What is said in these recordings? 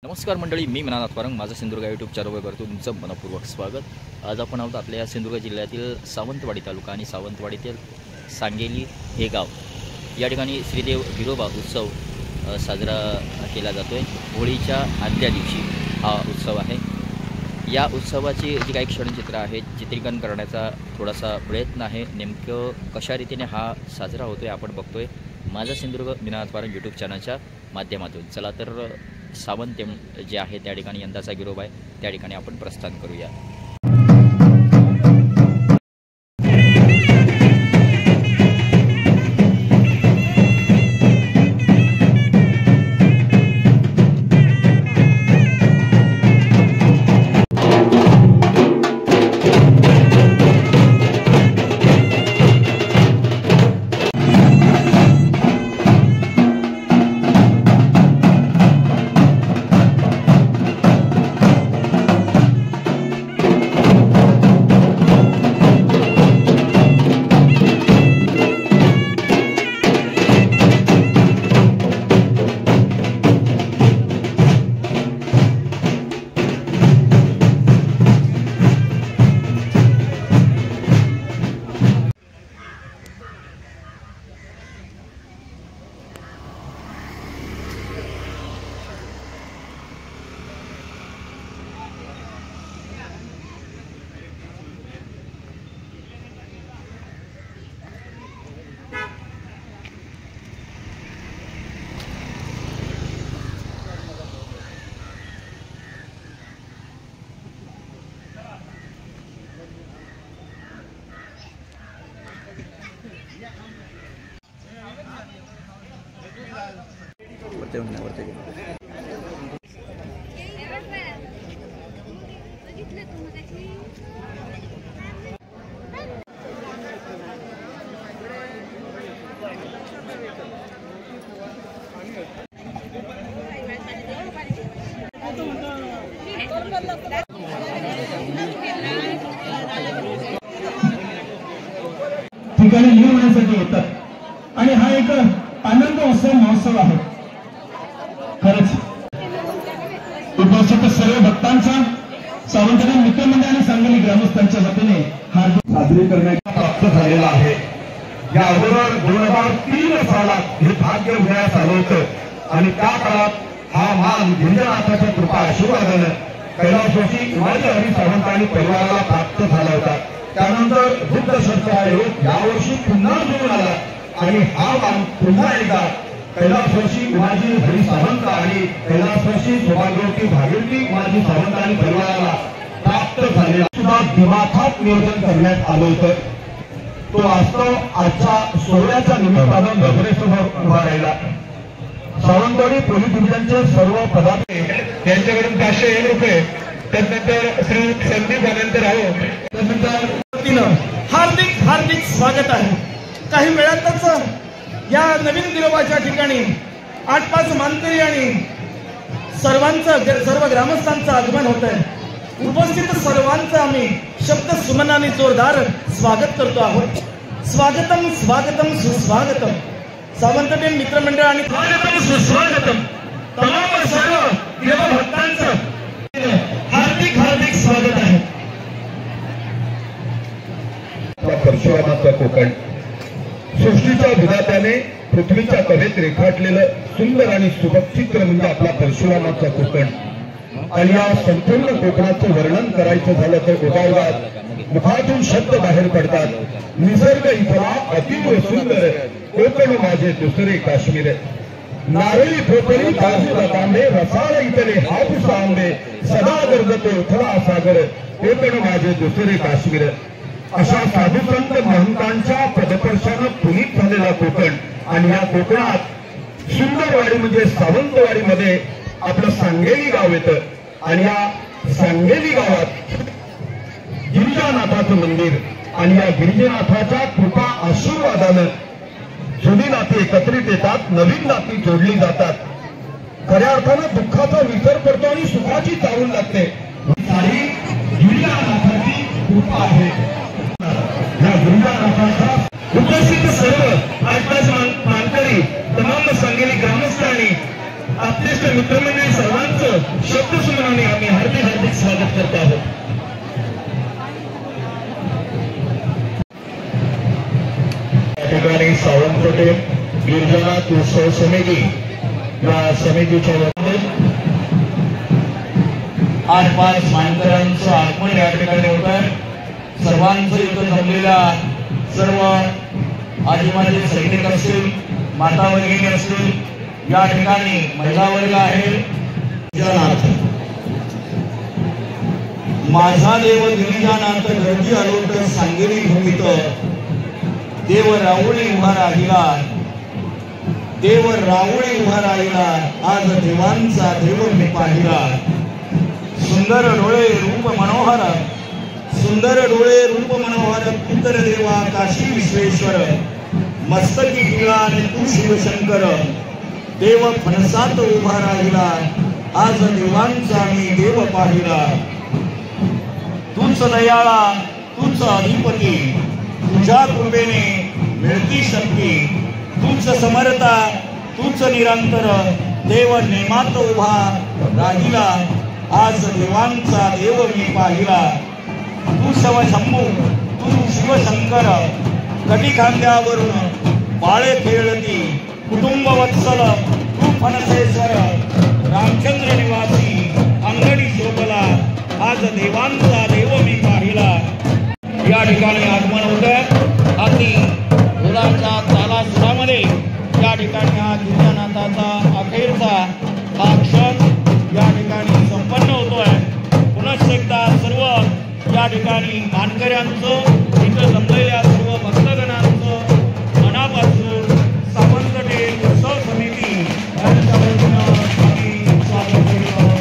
नमस्कार मंडळी, मी मनानाथ पारंग माझा सिंधुदुर्ग यूट्यूब चॅनलवर करतो तुमचं मनपूर्वक स्वागत। आज आपण आहोत आपल्या सिंधुदुर्ग जिल्ह्यातील सावंतवाडी तालुका आणि सावंतवाडीतील सांगेली हे गाव। या ठिकाणी श्रीदेव गिरोबा उत्सव साजरा केला जातोय। होळीच्या आदल्या दिवशी हा उत्सव आहे। या उत्सवाची जी काही क्षणचित्र आहे चित्रीकरण करण्याचा थोडासा प्रयत्न आहे। नेमकं कशा रीतीने हा साजरा होतोय आपण बघतोय माझा सिंधुदुर्ग मनानाथ पारंग यूट्यूब चॅनलच्या माध्यमातून। चला तर सावंत जे आहे त्या ठिकाणी यंदाचा गिरोबा आहे त्या ठिकाणी आपण प्रस्थान करूया। ठिकाणी लिहिण्यासाठी येतात आणि हा एक आनंद उत्सव महोत्सव आहे। खरंच उपस्थित सर्व भक्तांचा सावंतवाडी मित्रमंडळ आणि सांगली ग्रामस्थांच्या वतीने हार्दिक साजरी करण्याचा प्राप्त झालेला आहे। या अगोदर 2003 सालात हे भाग्य उदयास आलं होतं आणि त्या काळात हा मान गिरिजानाथाच्या कृपा आशीर्वादाने कैलासवासी माझे हरी सावंत आणि परिवाराला प्राप्त झाला होता। त्यानंतर बुद्ध शस्त्र आयोग यावर्षी पुन्हा घेऊन आला आणि हा मान पुन्हा एकदा कैलासवासी माझी हरी सावंत आणि कैलासवासी सौभाग्यवती भागीरथी माझी सावंत आणि परिवाराला प्राप्त झालेला सुद्धा दिमाखात नियोजन करण्यात आलं होतं। तो वास्तव आजच्या सोहळ्याच्या निमित्तानं नजरेसमोर उभा राहिला। सावंतवाडी पोलीस डिव्हिजनचे सर्व पदाधिकारी यांच्याकडून 501 रुपये, त्यानंतर श्री संदीप आनंदराव, त्यानंतर हार्दिक हार्दिक स्वागत आहे। काही वेळातच या नवीन गिरोबाच्या ठिकाणी 8-5 मानकरी आणि सर्व ग्रामस्थांचं आगमन होत आहे। उपस्थित सर्वांचं आम्ही शब्द सुमनाने जोरदार स्वागत करतो आहोत। स्वागतम स्वागतम सुस्वागतम सावंतवाडी मित्रमंडळ आणि स्वागतम सुस्वागतम तमाम सर्व गिरोबा भक्तांचं हार्दिक हार्दिक स्वागत आहे। परशुरामाचा कोकण सृष्टीच्या विधात्याने पृथ्वीच्या कवेत रेखाटलेलं सुंदर आणि सुबक चित्र म्हणजे आपला परशुरामाचा कोकण। आणि या संपूर्ण कोकणाचं वर्णन करायचं झालं तर उदाहरणात मुखातून शब्द बाहेर पडतात। निसर्ग इथला अतीव सुंदर कोकण माझे दुसरे काश्मीर। नारळी पोपरी बाजूला तांबे रसाळ इथले हापूस आंबे सदा गरजतो इथला सागर कोकण माझे दुसरे काश्मीर। अशा साधुसंत महंतांच्या पदस्पर्शानं पुनीत झालेला कोकण आणि या कोकणात सुंदरवाडी म्हणजे सावंतवाडीमध्ये आपलं सांगेली गाव येतं आणि या सांगेली गावात गिरिजानाथाचं मंदिर आणि या गिरिजानाथाच्या कृपा आशीर्वादानं जुनी नाती एकत्रित येतात, नवीन नाती जोडली जातात। खऱ्या अर्थानं दुःखाचा विसर पडतो आणि सुखाची चाहूल लागते। ही गिरिजानाथाची कृपा आहे। या गिरिजानाथाचा उपस्थित सर्व आजपास मानकरी तमाम सांगली ग्रामस्थांनी आपले मित्रमंडळी सर्वांचं शब्दसुमनाने आम्ही हार्दिक हार्दिक स्वागत करतो आहोत. या ठिकाणी सावंतवाडी गिरिजनाथ उत्सव समिती या समितीच्या वतीने 8-5 मानकरांचं आगमन या ठिकाणी होत आहे. सर्वांचं इथं जमलेल्या सर्व आदिवासी सैनिक असतील, माता भगिनी असतील, या ठिकाणी महिला वर्ग आहे. माझा देव गिरिजानाथ गर्दी आलो तर सांगेली भूमीत देव राऊळी उभा राहिला, देव राऊळी उभा राहिला, आज देवांचा देव मी पाहिला. सुंदर डोळे रूप मनोहर, सुंदर डोळे रूप मनोहर, पुत्र देवा काशी विश्वेश्वर, मस्तकी टिळा आणि तू शिवशंकर, देव फणसात उभा राहिला, आज देवांचा मी देव पाहिला. तूच दयाळा, तूच अधिपती, तुझ्या कृपेने मिळती शक्ती, तूच समर्था, तूच निरंतर, देव नेमात उभा राहिला, आज देवांचा देव मी पाहिला. तू शंभू, तू शिवशंकर, कटी खांद्यावरून बाळे खेळती, कुटुंब वत्सल तू फणसेश्वर, रामचंद्र निवासी अंगणी शोभला, आज देवांचा देव मी पाहिला. या ठिकाणी आगमन होतं. अगदी मुलांच्या ताला सुरामध्ये या ठिकाणी हा गिरिजानाथाचा अखेरचा हा क्षण या ठिकाणी संपन्न होतोय. पुनश्च एकदा सर्व या ठिकाणी मानकऱ्यांचं, इथं जमलेल्या सर्व भक्तगणांचं मनापासून सावंतवाडी उत्सव समिती यांच्या वतीनं आम्ही स्वागत करतो.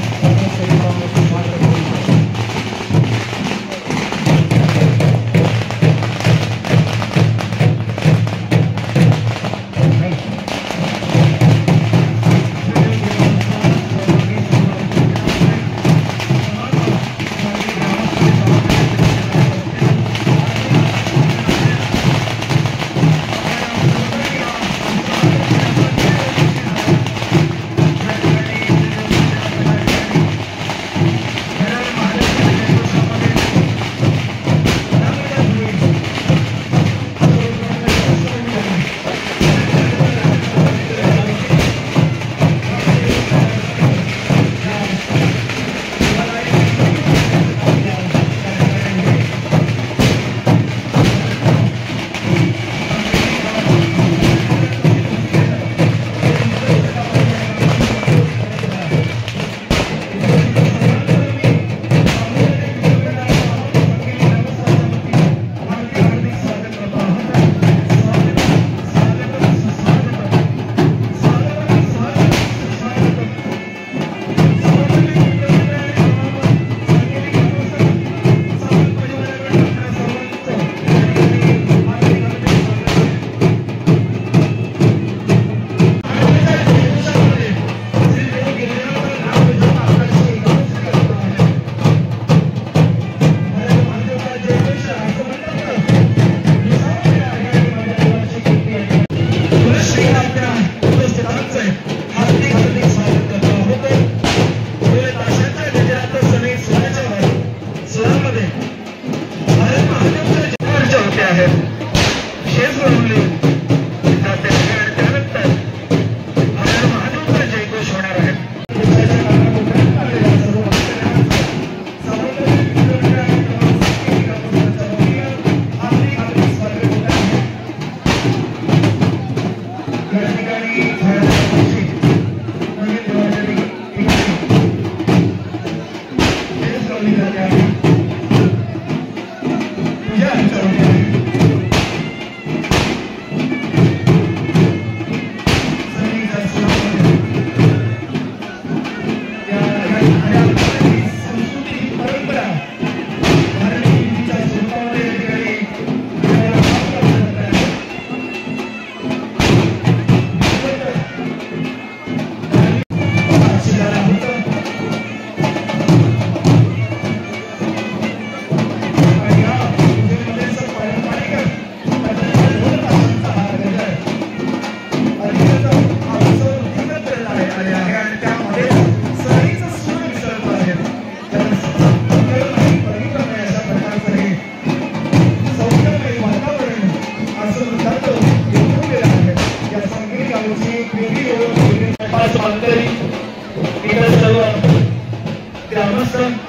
महाराष्ट्र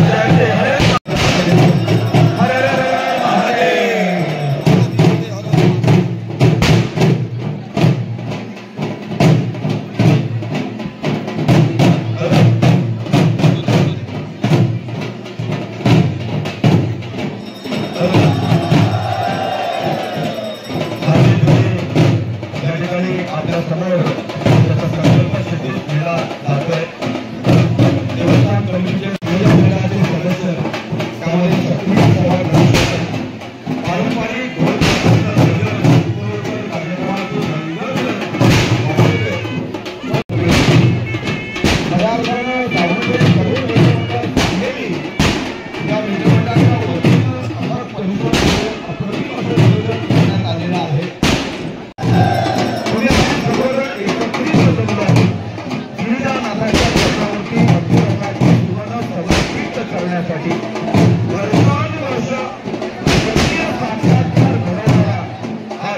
जय हरे हरे हरे आपल्या समोर त्याचा संकल्प सिद्धीस केला जातोय. देवस्थान कमिटीचे मंडळाचे सदस्य त्यामध्ये सक्रिय सहभाग घेत आहेत. पारंपरिक या विधिमंडळाच्या वतीनं असा परिसर अप्रतिम असं नियोजन करण्यात आलेलं आहे. करण्यासाठी वर्षानुवर्ष राजकीय साक्षात्कार घडवणारा हा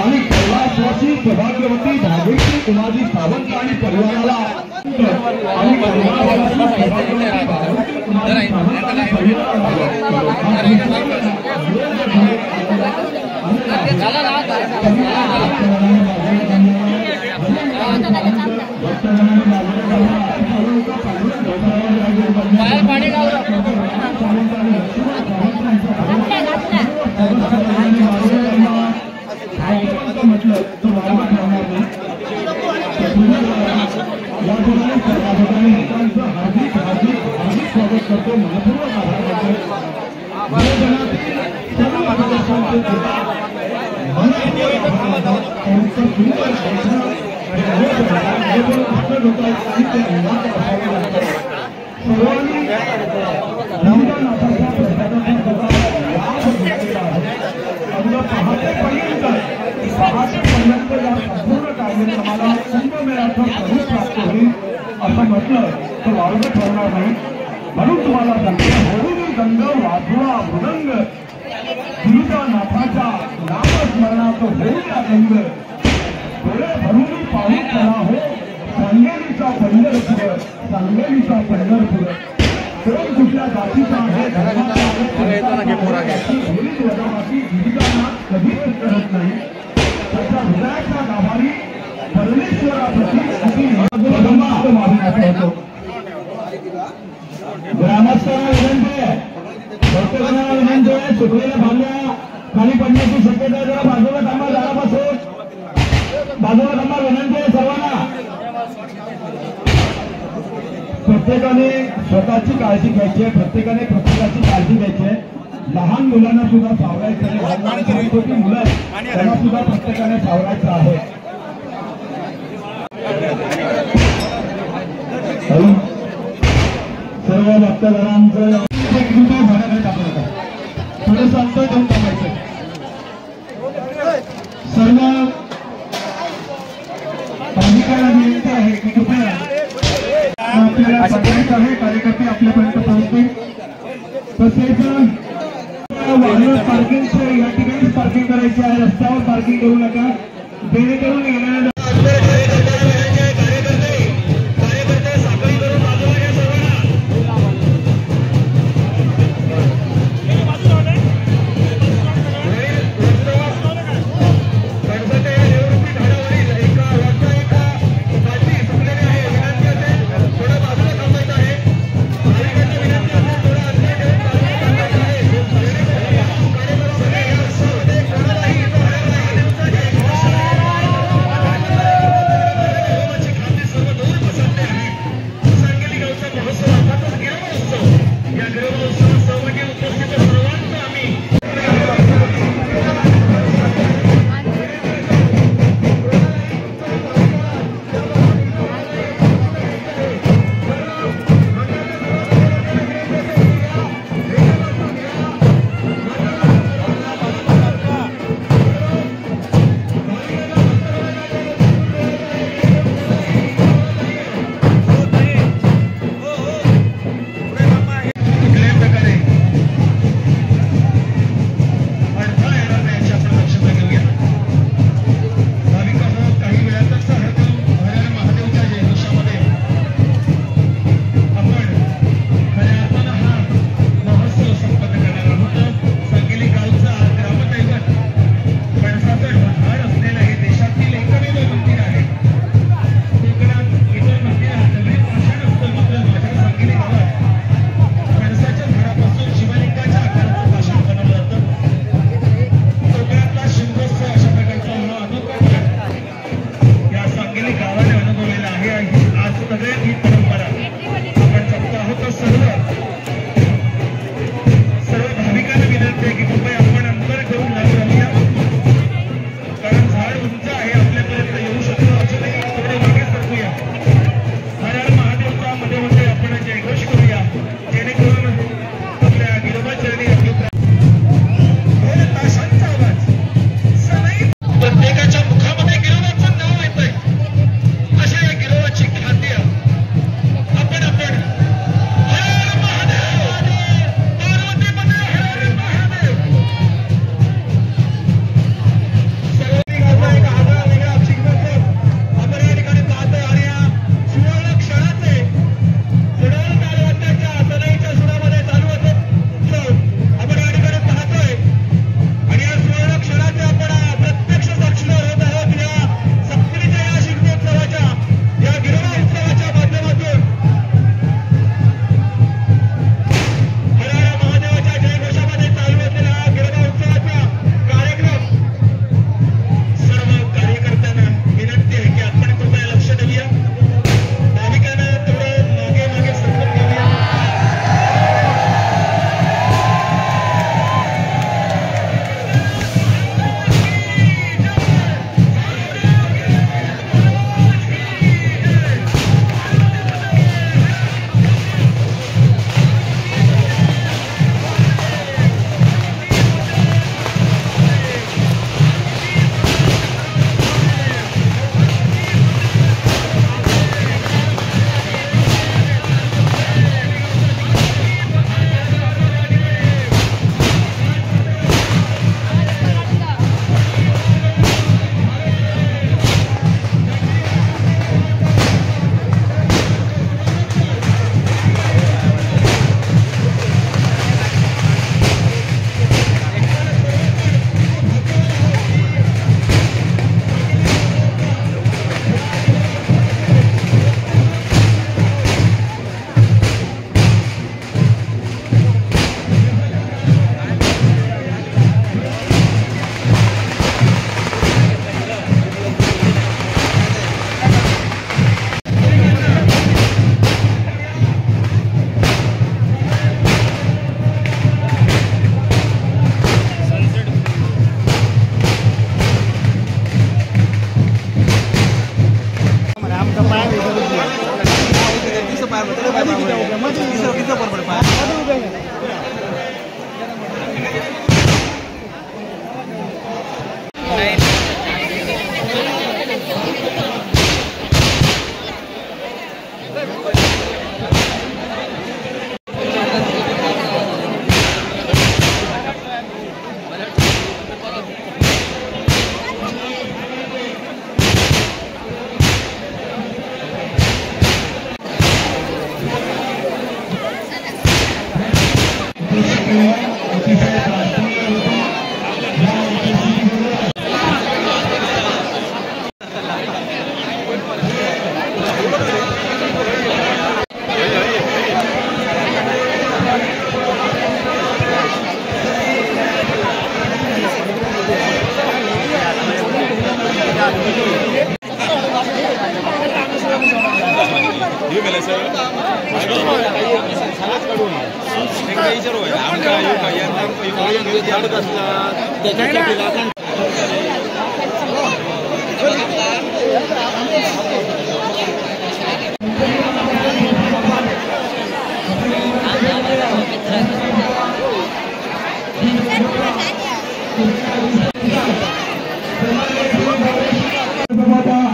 आणि कैलासवासी सौभाग्यवती भागवती कुमारी सावंत आणि परिवाराला आणि म्हटलं तो वाढवा ठेवणार नाही. या ठिकाणी सर्वांचं हार्दिक हार्दिक हार्दिक स्वागत करतो. मनपूर्वक आभार करतो. सर्व सदस्यांचे संपूर्ण कार्यक्रमाला कुंभमेळ्याचा प्रमुख प्राप्त होईल असं म्हटलं तर वावगं ठरणार नाही. म्हणून तुम्हाला सांगतो, होऊन गंग वाजवा मृदंग गिरिजानाथाच्या नामस्मरणाचं होऊया गंग डोळे भरून पाहून चला हो सांगलीचा पंढरपूर, सांगलीचा पंढरपूर. कोण कुठल्या जातीचा आहे, धर्माचा गिरिजानाथ कधीच करत नाही. त्याच्या हृदयाचा गाभारी परमेश्वराप्रती होतो. ग्रामस्थांना विनंती आहे, प्रत्येकाला विनंती आहे, सुकलेल्या भांड्या खाली पडण्याची शक्यता आहे. जरा बाजूला थांबा, झाडापासून बाजूला थांबा, विनंती आहे सर्वांना. प्रत्येकाने स्वतःची काळजी घ्यायची आहे, प्रत्येकाची काळजी घ्यायची आहे. लहान मुलांना सुद्धा सावरायचं आहे, छोटी मुलं त्यांना सुद्धा प्रत्येकाने सावरायचं आहे. सर्व भक्तजनांचं भाडं नाही टाकलं होतं, थोडं अंतर देऊन टाकायचं. सर्व अधिकाऱ्यांना विनंती आहे की कृपया आपल्याला सगळ्यांच आहे, कार्यकर्ते आपल्यापर्यंत पोहोचतील. तसेच वाहन पार्किंगचे या ठिकाणीच पार्किंग करायची आहे, रस्त्यावर पार्किंग करू नका. जेणेकरून येणाऱ्या कार्यकर्ते साखळी करून बाजूला या सर्वांना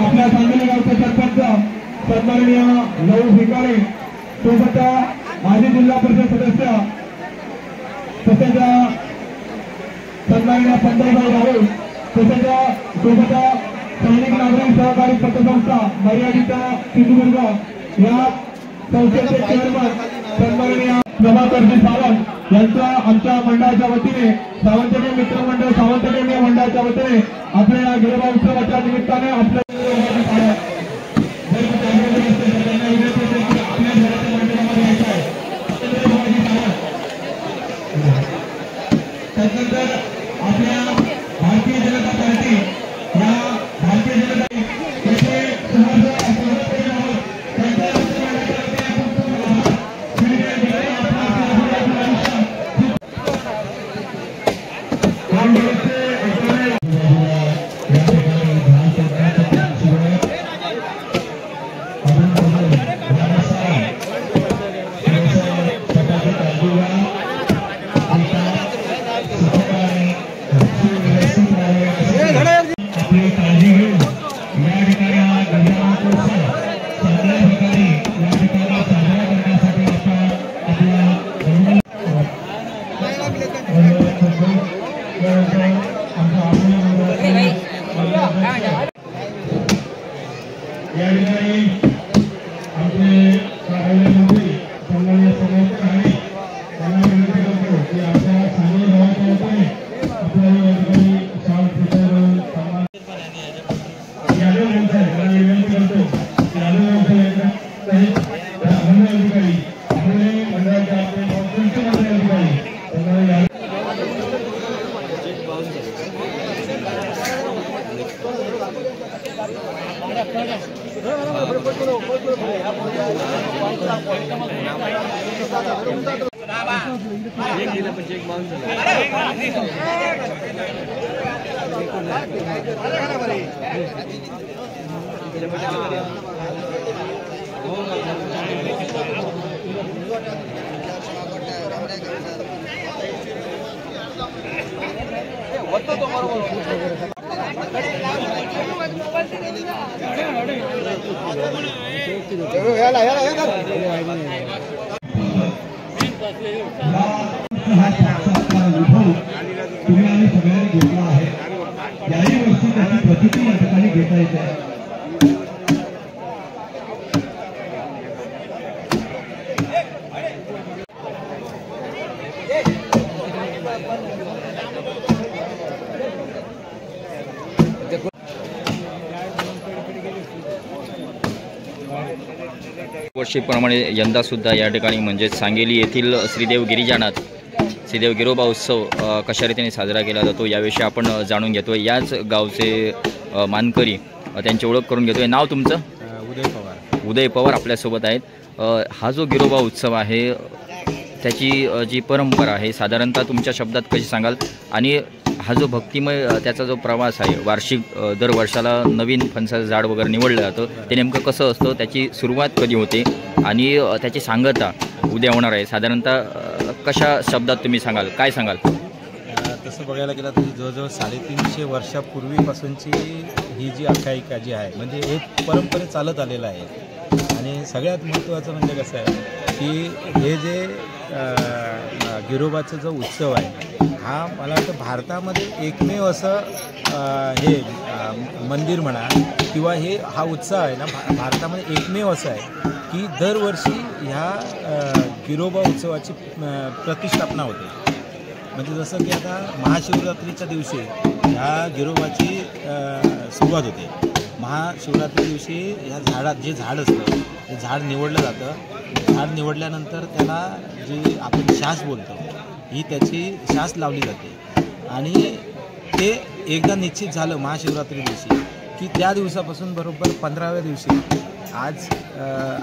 आपल्या सांगली गावचे सरपंच सन्माननीय लहू भिकारे सोबत माजी जिल्हा परिषद सदस्य तसेच सन्माननीय पंतप्रधान राहुल तसेच सोबत सैनिक नागरिक सहकारी पतसंस्था मर्यादित सिंधुदुर्ग या संस्थेचे चेअरमन सन्माननीय प्रभाकरजी सावंत यांच्या आमच्या मंडळाच्या वतीने सावंतदेव मित्रमंडळ सावंतदेव मंडळाच्या वतीने आपल्या या गिरोबा उत्सवाच्या निमित्ताने आपल्या त्यानंतर आपल्या भारतीय जनता पार्टी या भारतीय जनता येथे या ठिकाणी आमचे कार्यालयमंत्री सन्माननीय समोर आहे त्यांना विनंती करतो की आपल्या सांगली गावाच्या वतीने आपल्याला या ठिकाणी शाल पुरस्कार सन्मान यादव यांना विनंती करतो की यादव यांच्या मंडळ अधिकारी आपले मंडळाचे आपले संस्था मंडळ अधिकारी त्यांना तुम्ही आम्ही सगळ्यांनी घेतला आहे याही वर्षी त्याची प्रचिती या ठिकाणी घेता येते वर्षीप्रमाणे यंदा सुद्धा या ठिकाणी म्हणजे सांगली येथील श्रीदेव गिरिजानाथ श्रीदेव गिरोबा उत्सव कशा रीतीने साजरा केला जातो याविषयी आपण जाणून घेतोय। याच गावचे मानकरी त्यांची ओळख करून घेतोय। नाव तुमचं? उदय पवार आपल्यासोबत आहेत। हा जो गिरोबा उत्सव आहे त्याची जी परंपरा आहे साधारणतः तुमच्या शब्दात कशी सांगाल आणि हा जो भक्तिमय त्याचा जो प्रवास आहे वार्षिक दर वर्षाला नवीन फणसाचं झाड वगैरे निवडलं जातं ते नेमकं कसं असतं त्याची सुरुवात कधी होते आणि त्याची सांगता उद्या होणार आहे. साधारणतः कशा शब्दात तुम्ही सांगाल, काय सांगाल? तसं बघायला गेलं तर जवळजवळ 350 वर्षापूर्वीपासूनची ही जी आख्यायिका जी आहे म्हणजे हे परंपरे चालत आलेलं आहे. आणि सगळ्यात महत्त्वाचं म्हणजे कसं आहे की हे जे गिरोबाचा जो उत्सव आहे हा मला वाटतं भारतामध्ये एकमेव असं हे मंदिर म्हणा किंवा हा उत्सव आहे ना भारतामध्ये एकमेव असं आहे की दरवर्षी ह्या गिरोबा उत्सवाची प्रतिष्ठापना होते. म्हणजे जसं की आता महाशिवरात्रीच्या दिवशी ह्या गिरोबाची सुरुवात होते. महाशिवरात्री दिवशी ह्या झाडात जे झाड असतं ते झाड निवडलं जातं. झाड निवडल्यानंतर त्याला जी आपण शास बोलतो ही त्याची शास लावली जाते. आणि ते एकदा निश्चित झालं महाशिवरात्री दिवशी की त्या दिवसापासून बरोबर 15व्या दिवशी आज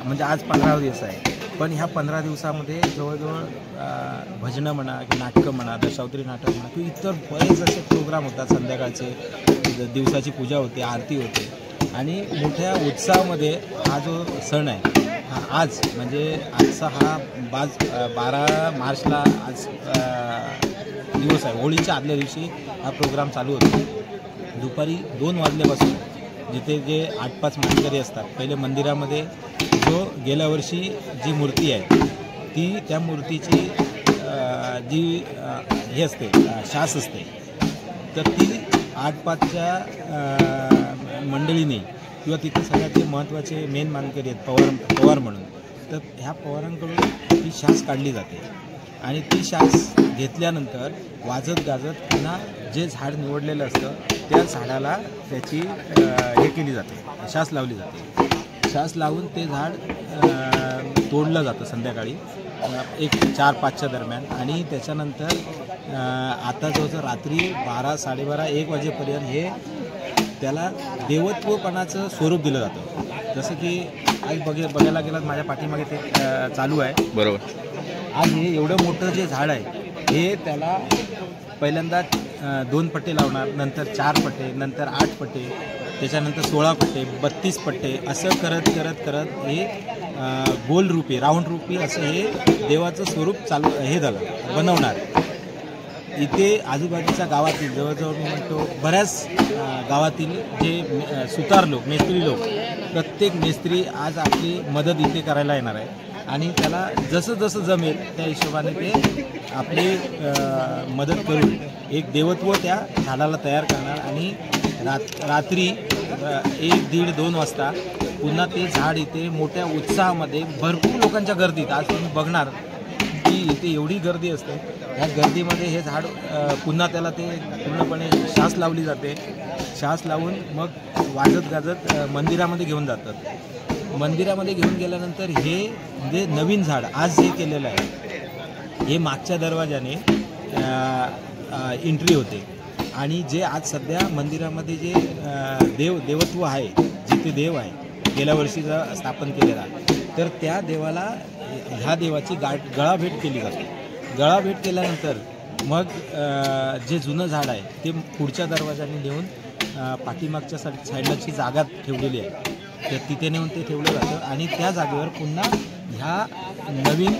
म्हणजे आज 15वा दिवस आहे पण ह्या 15 दिवसामध्ये जवळजवळ भजनं म्हणा की नाटकं म्हणा दशावतारी नाटक म्हणा किंवा इतर बरेच असे प्रोग्राम होतात. संध्याकाळचे दिवसाची पूजा होते, आरती होते आणि मोठ्या उत्साहामध्ये हा जो सण आहे आज म्हणजे आजचा हा 12 मार्चला आज दिवस आहे. होळीच्या आदल्या दिवशी हा प्रोग्राम चालू होतो. दुपारी 2 वाजल्यापासून जिथे जे 8-5 मानकरी असतात पहिले मंदिरामध्ये जो गेल्या वर्षी जी मूर्ती आहे ती त्या मूर्तीची जी हे असते शास असते तर ती 8-5च्या मंडळीने किंवा तिथे सगळ्यात जे महत्त्वाचे मेन मानकरी आहेत पवार म्हणून तर ह्या पवारांकडून ती शास काढली जाते. आणि ती शास घेतल्यानंतर वाजत गाजत पुन्हा जे झाड निवडलेलं असतं त्या झाडाला त्याची हे केली जाते, शास लावली जाते. शास लावून ते झाड तोडलं जातं संध्याकाळी 4-5च्या दरम्यान. आणि त्याच्यानंतर आता जवळजवळ रात्री 12-12:30-1 वाजेपर्यंत हे त्याला देवत्वपणाचं स्वरूप दिलं जातं. जसं की आज बघायला गेलं माझ्या पाठीमागे ते चालू आहे बरोबर. आज हे एवढं मोठं जे झाड आहे हे त्याला पहिल्यांदा 2 पट्टे लावणार, नंतर 4 पट्टे, नंतर 8 पट्टे, त्याच्यानंतर 16 पट्टे, 32 पट्टे असं करत करत करत हे गोल रूपी राऊंड रूपी असं हे देवाचं स्वरूप हे झालं बनवणार. इथे आजूबाजूच्या गावातील जवळजवळ मी म्हणतो बऱ्याच गावातील जे सुतार लोक मेस्त्री लोक प्रत्येक मेस्त्री आज आपली मदत इथे करायला येणार आहे. आणि त्याला जसं जसं जमेल त्या हिशोबाने ते आपली मदत करून एक देवत्व त्या झाडाला तयार करणार. आणि रात्री 1-1:30-2 वाजता पुन्हा ते झाड इथे मोठ्या उत्साहामध्ये भरपूर लोकांच्या गर्दीत आज तुम्ही बघणार की इथे एवढी गर्दी असते. ह्या गर्दीमध्ये हे झाड पुन्हा त्याला ते पूर्णपणे शास लावली जाते. शास लावून मग वाजत गाजत मंदिरामध्ये घेऊन जातात. मंदिरामध्ये घेऊन गेल्यानंतर हे जे नवीन झाड आज जे केलेलं आहे हे मागच्या दरवाजाने एंट्री होते. आणि जे आज सध्या मंदिरामध्ये जे देवत्व आहे जिथे देव आहे गेल्या वर्षीचा स्थापन केलेला तर त्या देवाला ह्या देवाची गळाभेट केली जाते. गळाभेट केल्यानंतर मग जे जुनं झाड आहे ते पुढच्या दरवाजाने नेऊन पाठीमागच्या साईडला जी जागा ठेवलेली आहे तर तिथे नेऊन ते ठेवलं जातं. आणि त्या जागेवर पुन्हा ह्या नवीन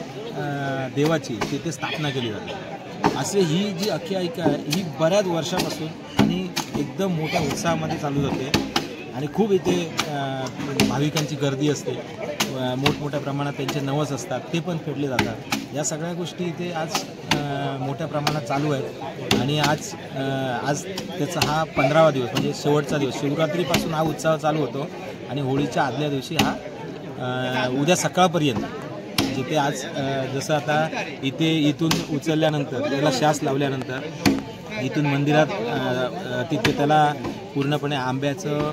देवाची तिथे स्थापना केली जाते. असे ही जी आख्यायिका आहे ही बऱ्याच वर्षापासून आणि एकदम मोठ्या उत्साहामध्ये चालू जाते. आणि खूप इथे भाविकांची गर्दी असते. मोठमोठ्या प्रमाणात त्यांचे नवस असतात ते पण फेडले जातात. या सगळ्या गोष्टी इथे आज मोठ्या प्रमाणात चालू आहेत. आणि आज त्याचा हा 15वा दिवस म्हणजे शेवटचा दिवस. शिवरात्रीपासून हा उत्सव चालू होतो आणि होळीच्या आदल्या दिवशी हा उद्या सकाळपर्यंत जिथे आज जसं आता इथून उचलल्यानंतर त्याला शास लावल्यानंतर इथून मंदिरात तिथे त्याला पूर्णपणे आंब्याचं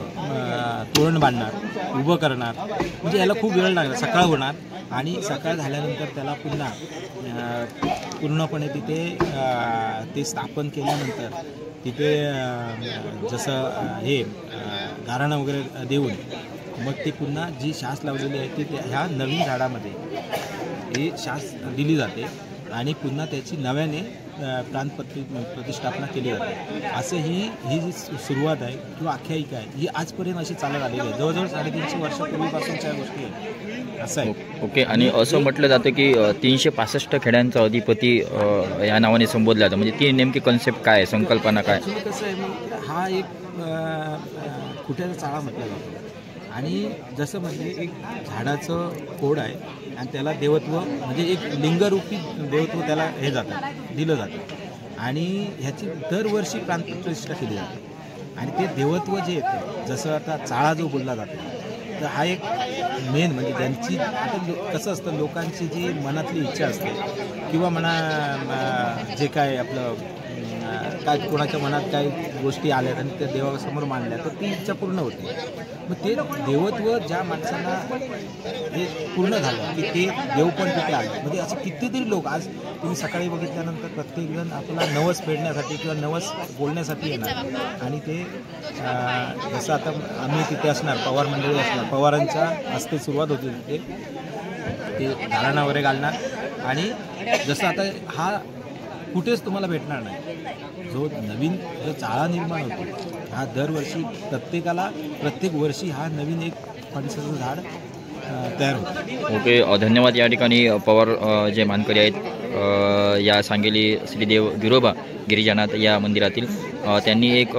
तोरण बांधणार, उभं करणार. म्हणजे याला खूप वेळ लागणार. सकाळ होणार आणि सकाळ झाल्यानंतर त्याला पुन्हा पूर्णपणे तिथे ते स्थापन केल्यानंतर तिथे जसं हे गाराणं वगैरे देऊन मग ते पुन्हा जी शास लावलेली आहे ती ह्या नवीन झाडामध्ये ही शास दिली जाते. आणि पुन्हा त्याची नव्याने प्रतिष्ठापना केली जाते. असं ही जी सुरुवात आहे किंवा आख्यायिका आहे ही आजपर्यंत अशी चालत आलेली आहे. जवळजवळ 350 वर्षापूर्वीपासूनच्या गोष्टी आहेत. असं आहे. ओके. आणि असं म्हटलं जातं की 365 खेड्यांचा अधिपती या नावाने संबोधलं जातं. म्हणजे ती नेमकी कन्सेप्ट काय आहे, संकल्पना काय? ॲक्च्युली कसं आहे मग हा एक खुट्याचा चाळा म्हटला जातो आणि जसं म्हणजे एक झाडाचं खोड आहे आणि त्याला देवत्व म्हणजे एक लिंगरूपी देवत्व त्याला हे जातं दिलं जातं आणि ह्याची दरवर्षी प्राणप्रतिष्ठा केली जाते आणि ते देवत्व जे येतं जसं आता चाळा जो बोलला जातो तर हा एक मेन म्हणजे त्यांची आता कसं असतं लोकांची जी मनातली इच्छा असते किंवा म्हणा जे काय आपलं काय कोणाच्या मनात काही गोष्टी आल्यात आणि त्या देवासमोर मांडल्या तर ती इच्छा पूर्ण होते. मग ते देवत्व ज्या माणसांना हे पूर्ण झालं की ते देव पण तिथे आले. म्हणजे असे कितीतरी लोक आज तुम्ही सकाळी बघितल्यानंतर प्रत्येकजण आपला नवस फेडण्यासाठी किंवा नवस बोलण्यासाठी येणार आणि ते जसं आता आम्ही तिथे असणार पवार मंडळी असणार पवारांच्या हस्ते सुरुवात होती ते घराणा वगैरे घालणार आणि जसं आता हा कुठेच तुम्हाला भेटणार नाही. जो नवीन जो चाळा निर्माण होतो हा दरवर्षी प्रत्येक वर्षी हा नवीन एक फणसाचं झाड तयार होतं. ओके. धन्यवाद. या ठिकाणी पवार जे मानकरी आहेत या सांगेली श्रीदेव गिरोबा गिरिजानाथ या मंदिरातील त्यांनी एक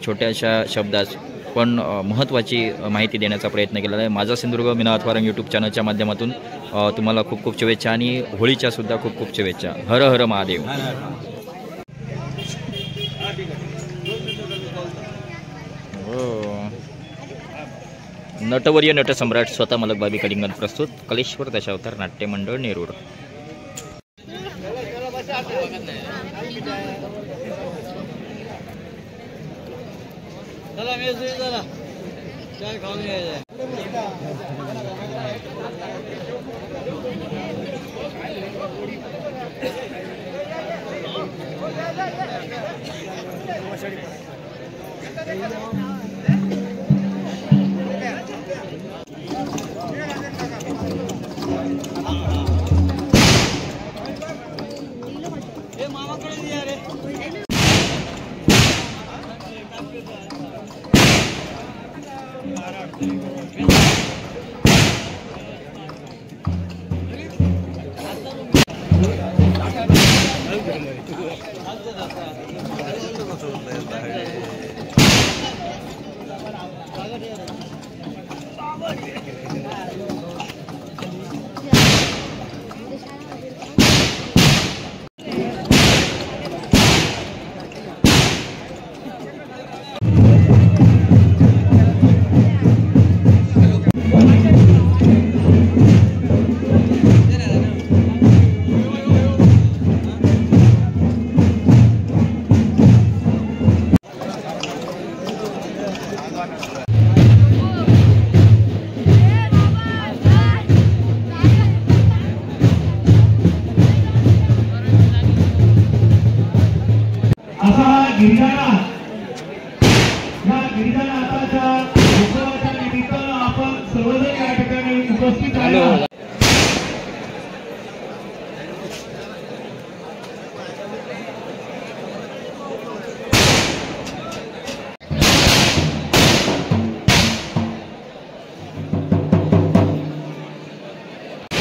छोट्याशा शब्दात पण महत्त्वाची माहिती देण्याचा प्रयत्न केलेला आहे. माझा सिंधुदुर्ग मीना अथवारंग यूट्यूब चॅनलच्या माध्यमातून तुम्हाला खूप खूप शुभेच्छा आणि होळीच्या सुद्धा खूप खूप शुभेच्छा. हर हर महादेव. नटवर्य नटसम्राट स्वतः मलकबाबी कलिंगण प्रस्तुत कलेश्वर दशावतार नाट्य मंडळ नेरूर.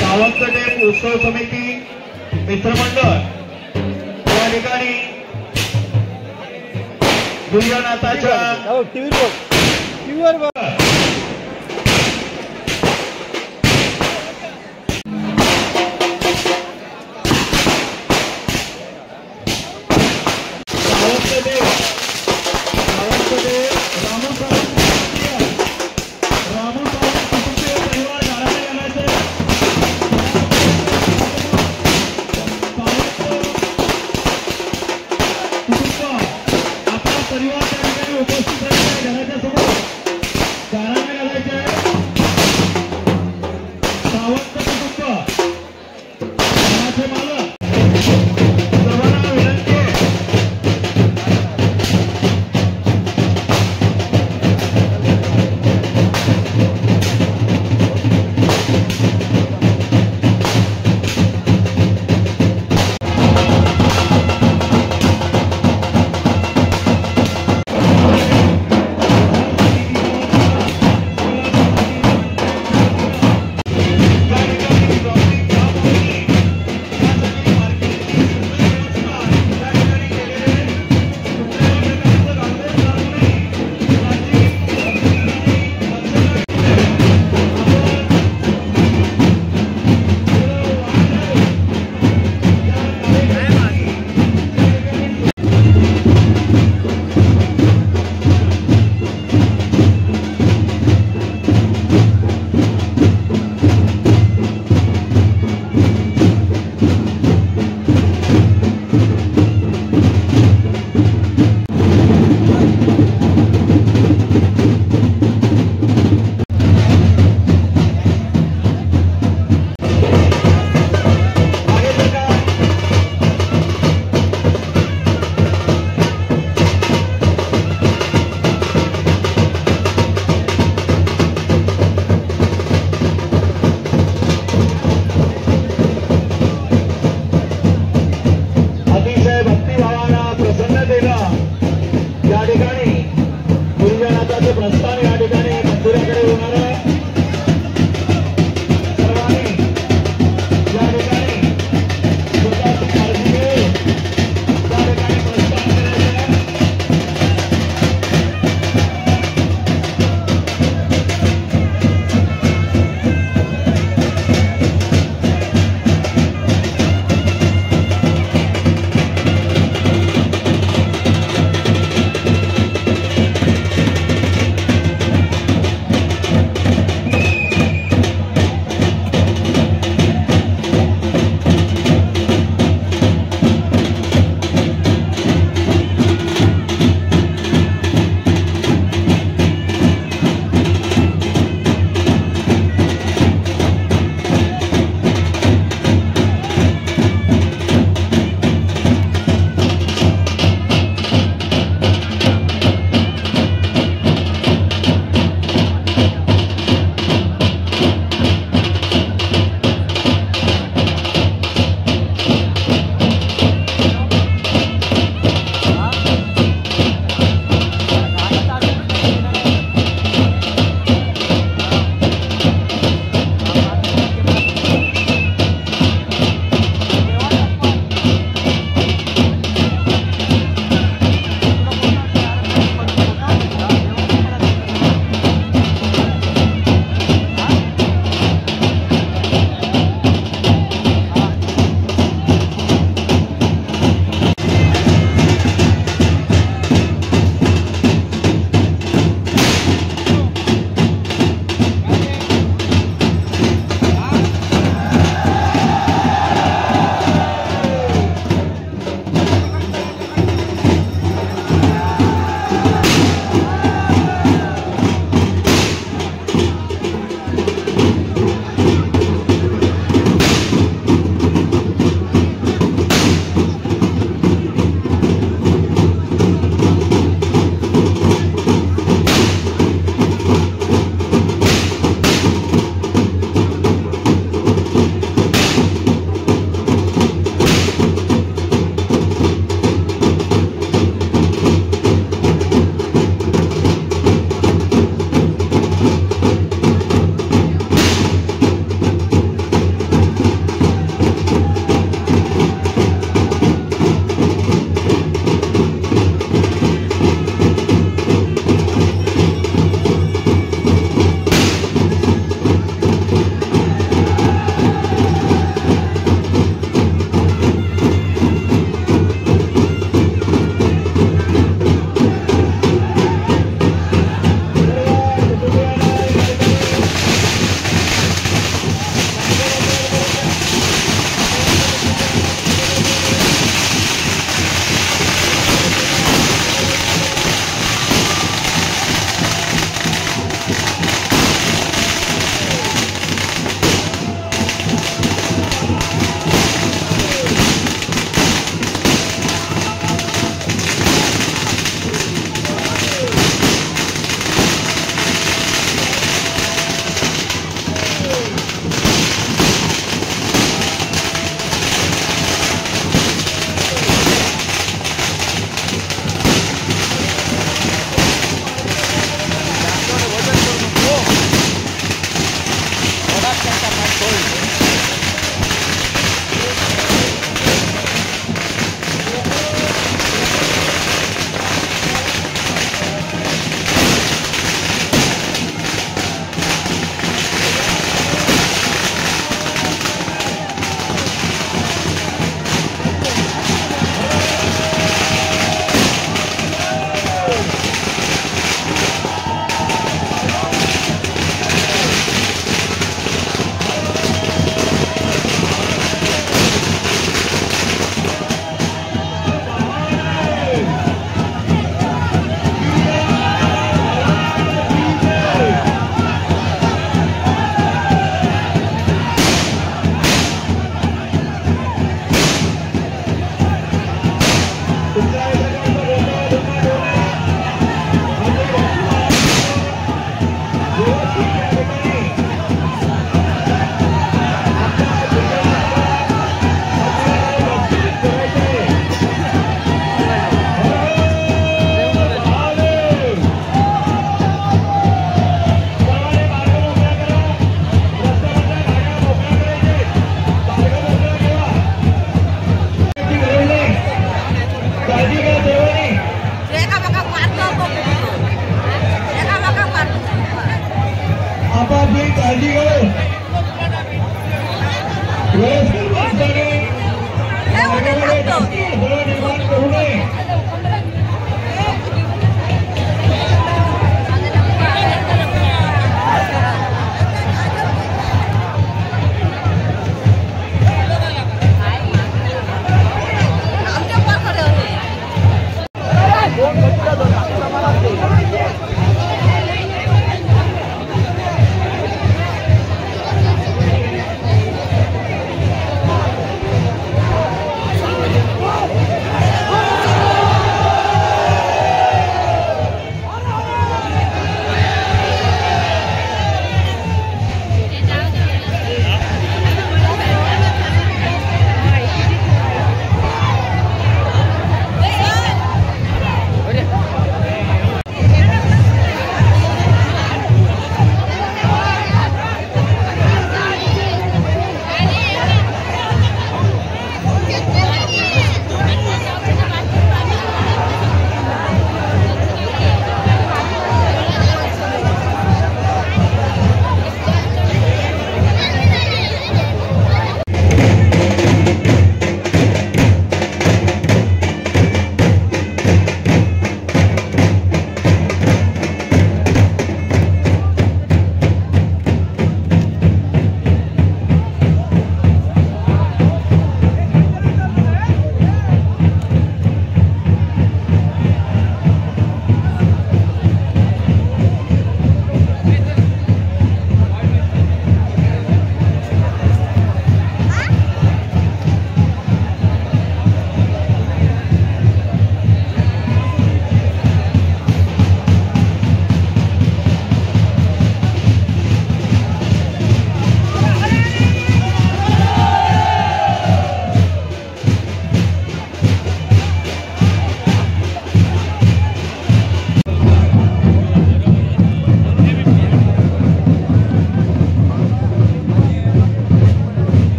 सावंतदेव उत्सव समिती मित्रमंडळ या ठिकाणी गिरिजानाथाच्या टीव्हीवर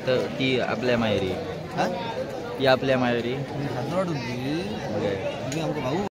तर ती आपल्या माहेरी ती आपल्या माहेरी भाऊ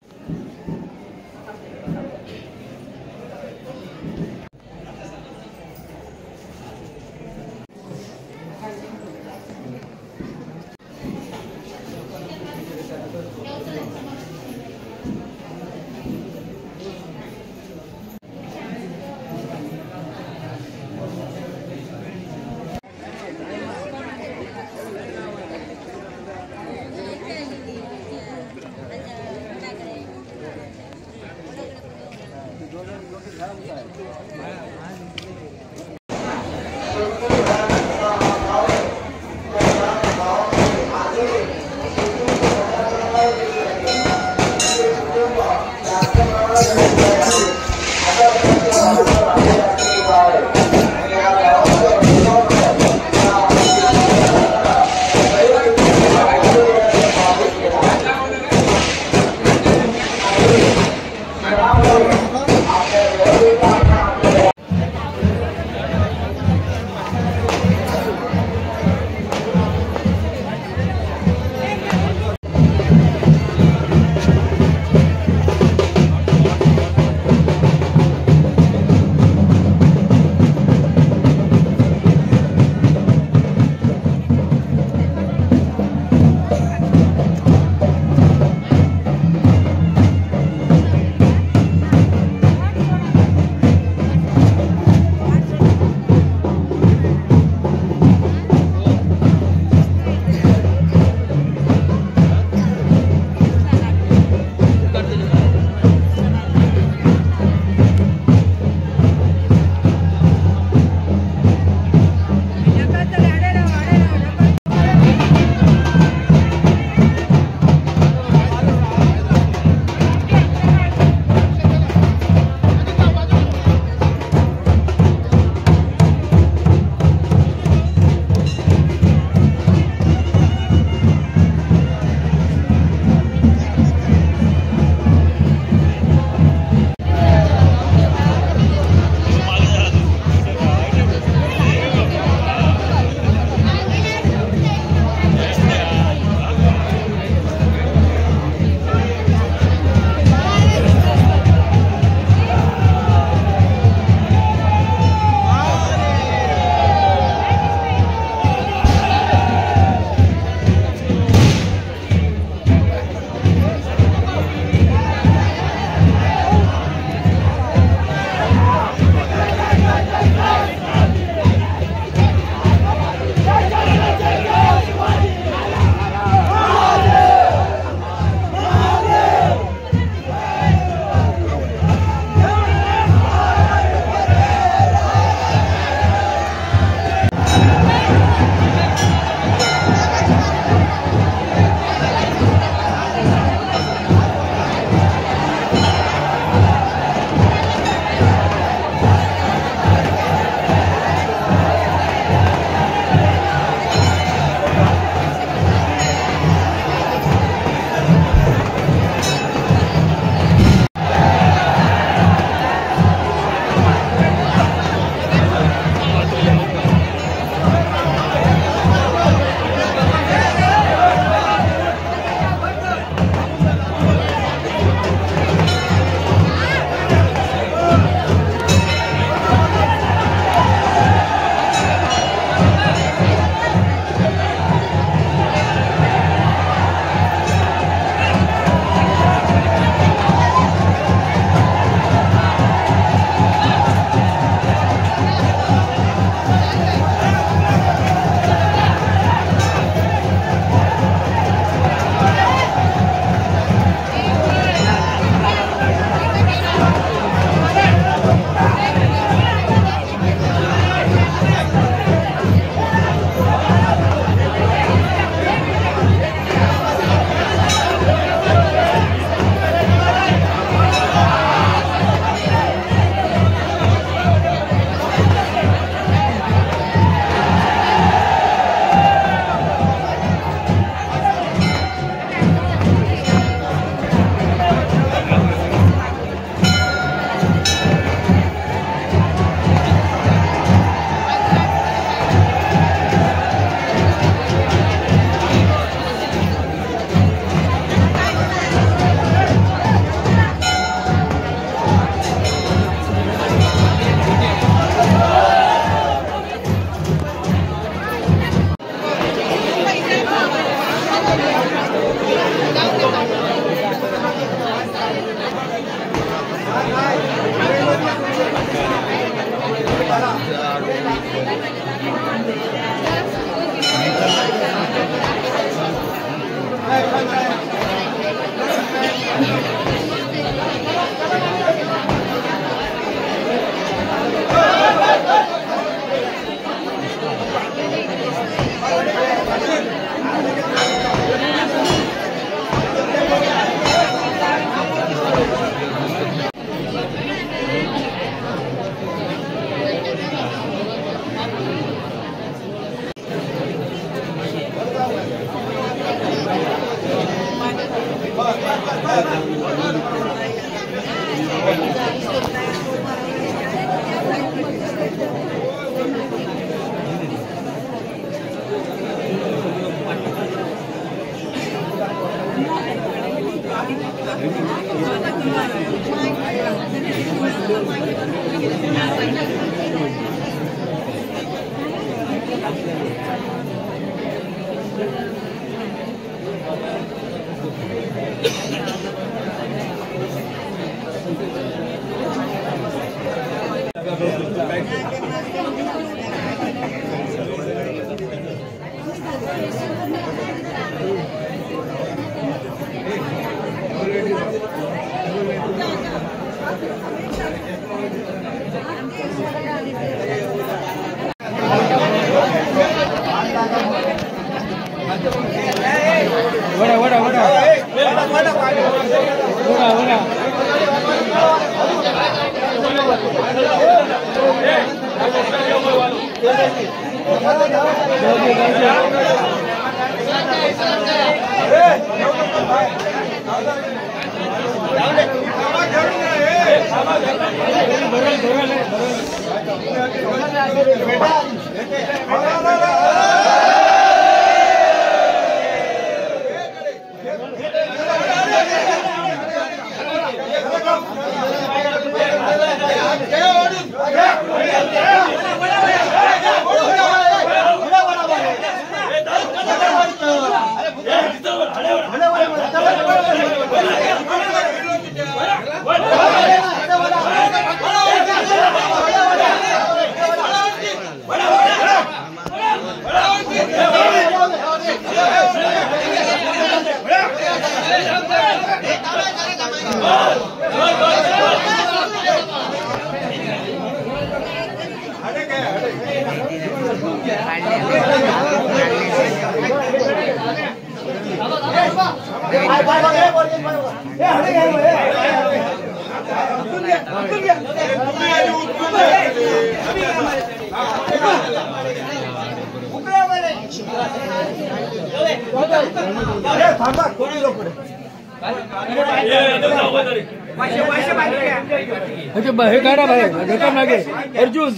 हे काढा बाहेर ढोका मागे अर्जुन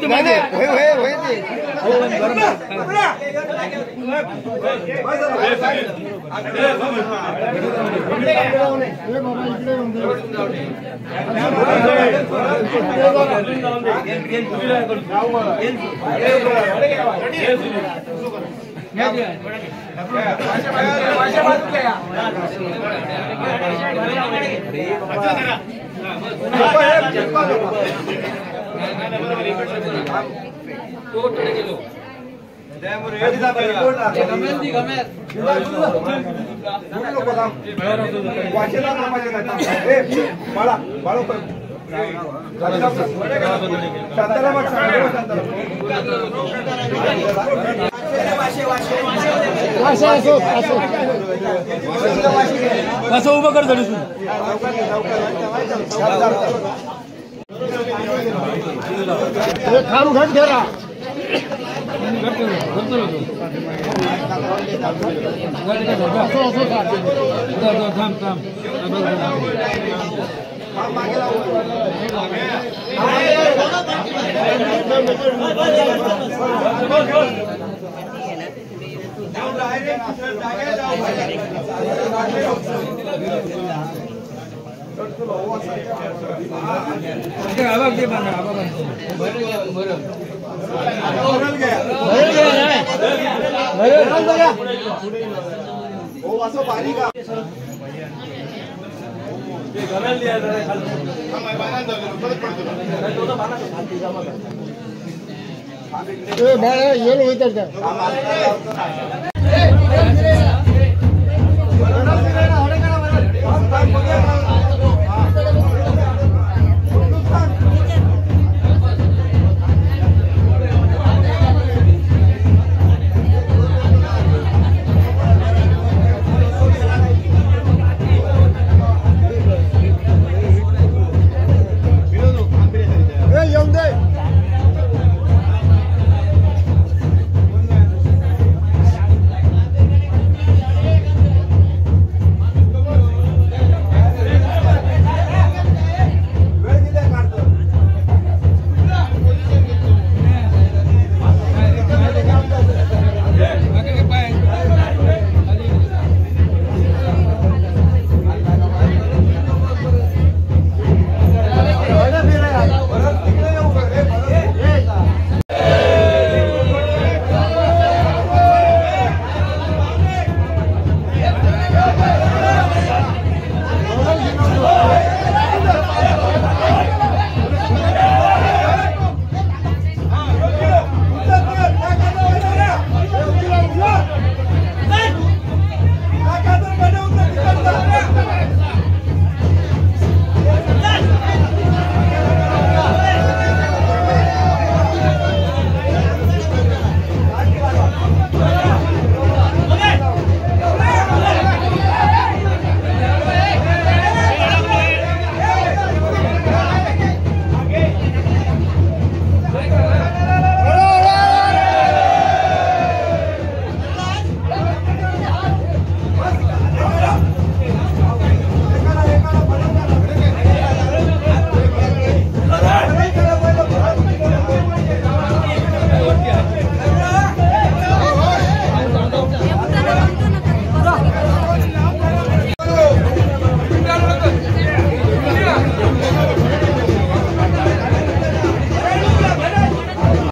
मागे असं उभं कर झाली खाम घट घ्या ये